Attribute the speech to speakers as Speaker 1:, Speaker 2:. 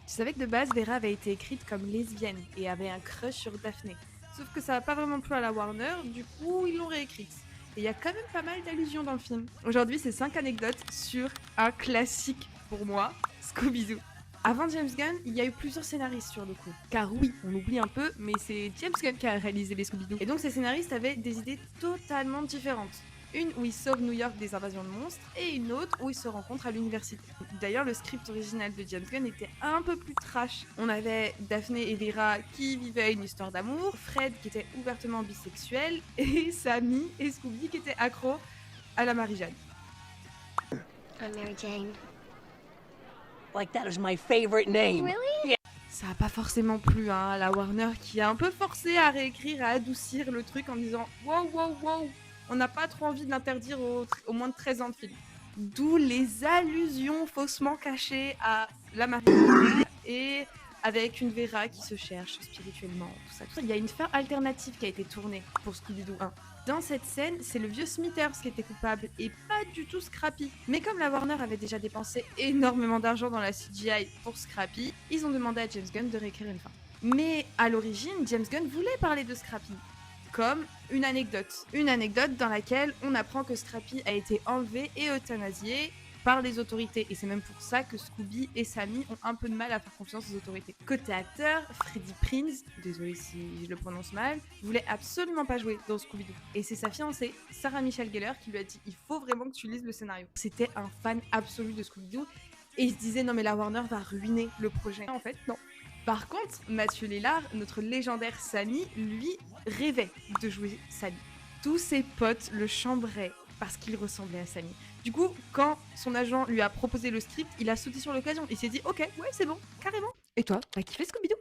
Speaker 1: Tu savais que de base, Vera avait été écrite comme lesbienne et avait un crush sur Daphné. Sauf que ça n'a pas vraiment plu à la Warner, du coup ils l'ont réécrite. Et il y a quand même pas mal d'allusions dans le film. Aujourd'hui, c'est 5 anecdotes sur un classique pour moi, Scooby-Doo. Avant James Gunn, il y a eu plusieurs scénaristes sur le coup. Car oui, on oublie un peu, mais c'est James Gunn qui a réalisé les Scooby-Doo. Et donc ces scénaristes avaient des idées totalement différentes. Une où ils sauvent New York des invasions de monstres et une autre où ils se rencontrent à l'université. D'ailleurs, le script original de James Gunn était un peu plus trash. On avait Daphné et Vera qui vivaient une histoire d'amour, Fred qui était ouvertement bisexuel et Sammy et Scooby qui étaient accros à la Marie-Jeanne.
Speaker 2: I'm Mary Jane.
Speaker 3: Like that is my favorite name.
Speaker 2: Really?
Speaker 1: Ça a pas forcément plu à la Warner qui a un peu forcé à réécrire, à adoucir le truc en disant wow, wow, wow, on n'a pas trop envie de l'interdire aux moins de 13 ans de film. D'où les allusions faussement cachées à la Marie et avec une Vera qui se cherche spirituellement, tout ça. Il y a une fin alternative qui a été tournée pour Scooby-Doo 1. Dans cette scène, c'est le vieux Smithers qui était coupable et pas du tout Scrappy. Mais comme la Warner avait déjà dépensé énormément d'argent dans la CGI pour Scrappy, ils ont demandé à James Gunn de réécrire une fin. Mais à l'origine, James Gunn voulait parler de Scrappy comme une anecdote. Une anecdote dans laquelle on apprend que Scrappy a été enlevé et euthanasié par les autorités. Et c'est même pour ça que Scooby et Sammy ont un peu de mal à faire confiance aux autorités. Côté acteur, Freddie Prinze, désolé si je le prononce mal, voulait absolument pas jouer dans Scooby-Doo. Et c'est sa fiancée, Sarah Michelle Gellar, qui lui a dit « Il faut vraiment que tu lises le scénario ». C'était un fan absolu de Scooby-Doo. Et il se disait « Non mais la Warner va ruiner le projet ». En fait, non. Par contre, Mathieu Lillard, notre légendaire Sammy, lui, rêvait de jouer Sammy. Tous ses potes le chambraient parce qu'il ressemblait à Sammy. Du coup, quand son agent lui a proposé le script, il a sauté sur l'occasion. Il s'est dit « Ok, ouais, c'est bon, carrément ». Et toi, t'as kiffé Scooby-Doo ?